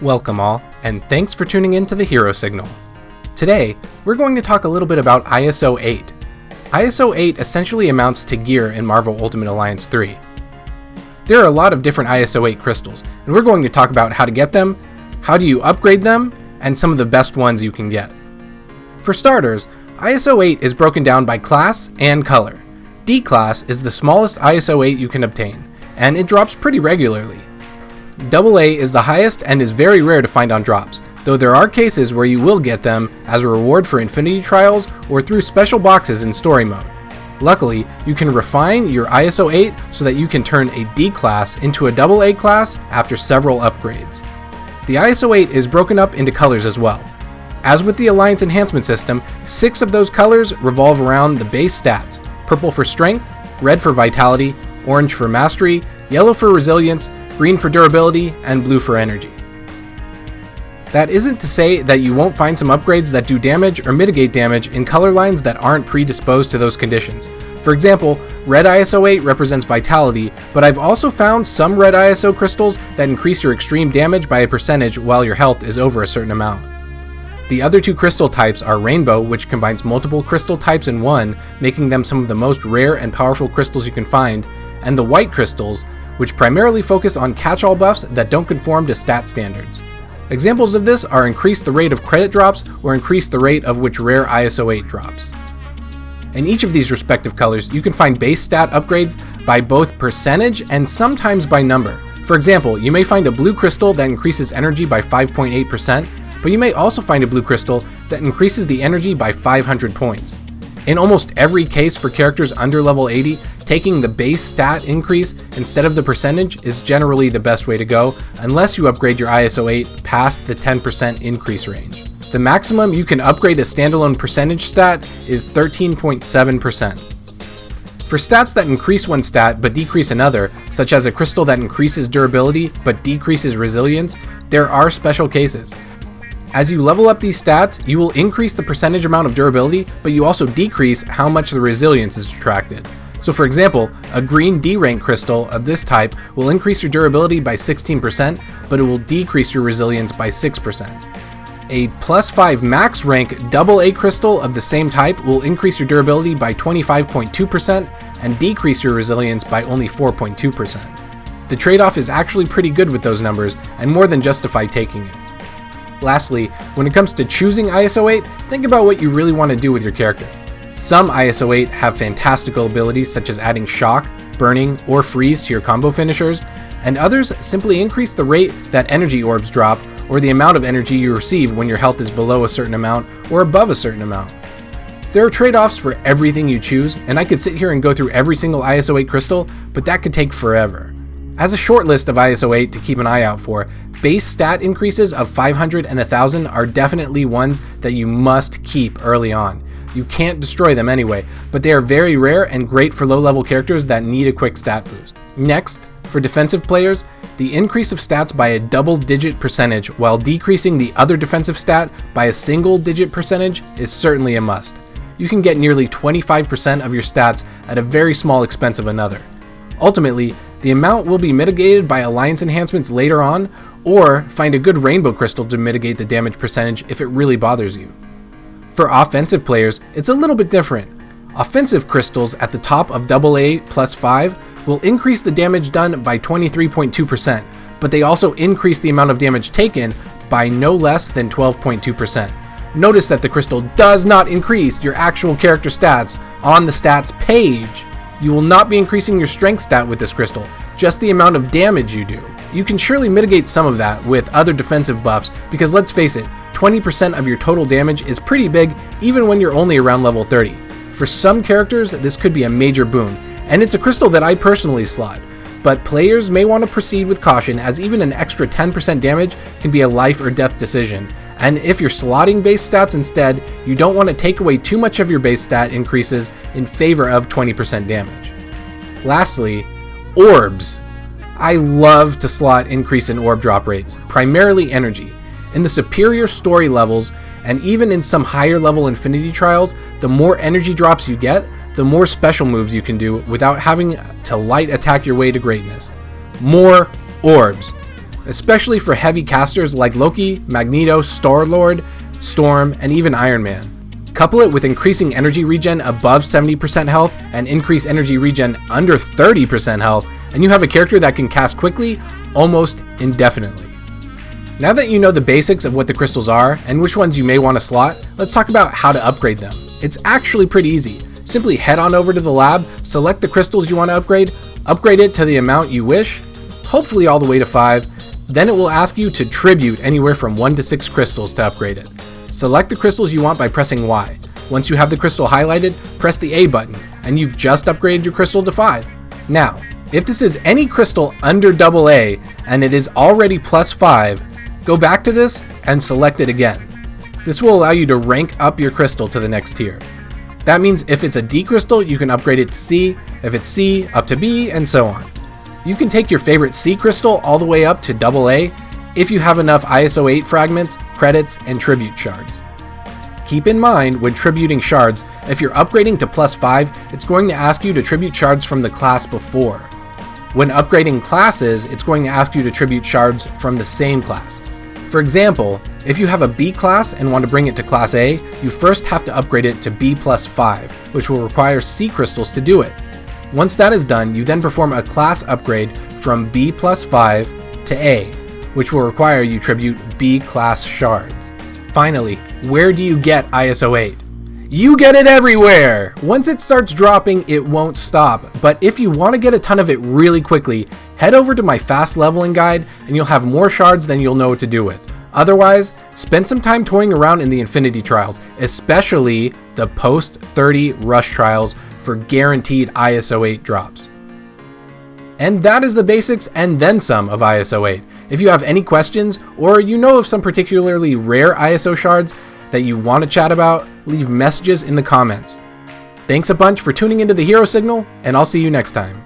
Welcome all, and thanks for tuning in to the Hero Signal. Today, we're going to talk a little bit about ISO-8. ISO-8 essentially amounts to gear in Marvel Ultimate Alliance 3. There are a lot of different ISO-8 crystals, and we're going to talk about how to get them, how do you upgrade them, and some of the best ones you can get. For starters, ISO-8 is broken down by class and color. D class is the smallest ISO-8 you can obtain, and it drops pretty regularly. AA is the highest and is very rare to find on drops, though there are cases where you will get them as a reward for Infinity Trials or through special boxes in story mode. Luckily, you can refine your ISO-8 so that you can turn a D class into a AA class after several upgrades. The ISO-8 is broken up into colors as well. As with the Alliance Enhancement System, 6 of those colors revolve around the base stats: purple for strength, red for vitality, orange for mastery, yellow for resilience, green for durability, and blue for energy. That isn't to say that you won't find some upgrades that do damage or mitigate damage in color lines that aren't predisposed to those conditions. For example, red ISO-8 represents vitality, but I've also found some red ISO crystals that increase your extreme damage by a percentage while your health is over a certain amount. The other 2 crystal types are rainbow, which combines multiple crystal types in one, making them some of the most rare and powerful crystals you can find, and the white crystals, which primarily focus on catch-all buffs that don't conform to stat standards. Examples of this are increase the rate of credit drops or increase the rate of which rare ISO-8 drops. In each of these respective colors, you can find base stat upgrades by both percentage and sometimes by number. For example, you may find a blue crystal that increases energy by 5.8%, but you may also find a blue crystal that increases the energy by 500 points. In almost every case for characters under level 80, taking the base stat increase instead of the percentage is generally the best way to go, unless you upgrade your ISO-8 past the 10% increase range. The maximum you can upgrade a standalone percentage stat is 13.7%. For stats that increase one stat but decrease another, such as a crystal that increases durability but decreases resilience, there are special cases. As you level up these stats, you will increase the percentage amount of durability, but you also decrease how much the resilience is subtracted. So for example, a green D rank crystal of this type will increase your durability by 16%, but it will decrease your resilience by 6%. A +5 max rank AA crystal of the same type will increase your durability by 25.2% and decrease your resilience by only 4.2%. The trade-off is actually pretty good with those numbers and more than justify taking it. Lastly, when it comes to choosing ISO-8, think about what you really want to do with your character. Some ISO-8 have fantastical abilities such as adding shock, burning, or freeze to your combo finishers, and others simply increase the rate that energy orbs drop or the amount of energy you receive when your health is below a certain amount or above a certain amount. There are trade-offs for everything you choose, and I could sit here and go through every single ISO-8 crystal, but that could take forever. As a short list of ISO-8 to keep an eye out for, base stat increases of 500 and 1000 are definitely ones that you must keep early on. You can't destroy them anyway, but they are very rare and great for low-level characters that need a quick stat boost. Next, for defensive players, the increase of stats by a double-digit percentage while decreasing the other defensive stat by a single-digit percentage is certainly a must. You can get nearly 25% of your stats at a very small expense of another. Ultimately, the amount will be mitigated by alliance enhancements later on, or find a good rainbow crystal to mitigate the damage percentage if it really bothers you. For offensive players, it's a little bit different. Offensive crystals at the top of AA +5 will increase the damage done by 23.2%, but they also increase the amount of damage taken by no less than 12.2%. Notice that the crystal does not increase your actual character stats on the stats page. You will not be increasing your strength stat with this crystal, just the amount of damage you do. You can surely mitigate some of that with other defensive buffs, because let's face it, 20% of your total damage is pretty big even when you're only around level 30. For some characters, this could be a major boon, and it's a crystal that I personally slot, but players may want to proceed with caution as even an extra 10% damage can be a life or death decision, and if you're slotting base stats instead, you don't want to take away too much of your base stat increases in favor of 20% damage. Lastly, orbs. I love to slot increase in orb drop rates, primarily energy. In the superior story levels, and even in some higher level Infinity Trials, the more energy drops you get, the more special moves you can do without having to light attack your way to greatness. More orbs. especially for heavy casters like Loki, Magneto, Star-Lord, Storm, and even Iron Man. Couple it with increasing energy regen above 70% health and increase energy regen under 30% health, and you have a character that can cast quickly, almost indefinitely. Now that you know the basics of what the crystals are and which ones you may want to slot, let's talk about how to upgrade them. It's actually pretty easy. Simply head on over to the lab, select the crystals you want to upgrade it to the amount you wish, hopefully all the way to 5, then it will ask you to tribute anywhere from 1 to 6 crystals to upgrade it. Select the crystals you want by pressing Y. Once you have the crystal highlighted, press the A button, and you've just upgraded your crystal to 5. Now, if this is any crystal under AA and it is already plus 5, go back to this and select it again. This will allow you to rank up your crystal to the next tier. That means if it's a D crystal, you can upgrade it to C, if it's C, up to B, and so on. You can take your favorite C crystal all the way up to AA if you have enough ISO-8 fragments, credits, and tribute shards. Keep in mind when tributing shards, if you're upgrading to plus 5, it's going to ask you to tribute shards from the class before. When upgrading classes, it's going to ask you to tribute shards from the same class. For example, if you have a B class and want to bring it to class A, you first have to upgrade it to B plus 5, which will require C crystals to do it. Once that is done, you then perform a class upgrade from B plus 5 to A, which will require you tribute B class shards. Finally, where do you get ISO-8? You get it everywhere! Once it starts dropping, it won't stop, but if you want to get a ton of it really quickly, head over to my fast leveling guide and you'll have more shards than you'll know what to do with. Otherwise, spend some time toying around in the Infinity Trials, especially the post-30 Rush Trials for guaranteed ISO-8 drops. And that is the basics and then some of ISO-8. If you have any questions, or you know of some particularly rare ISO shards that you want to chat about, leave messages in the comments. Thanks a bunch for tuning into the Hero Signal, and I'll see you next time.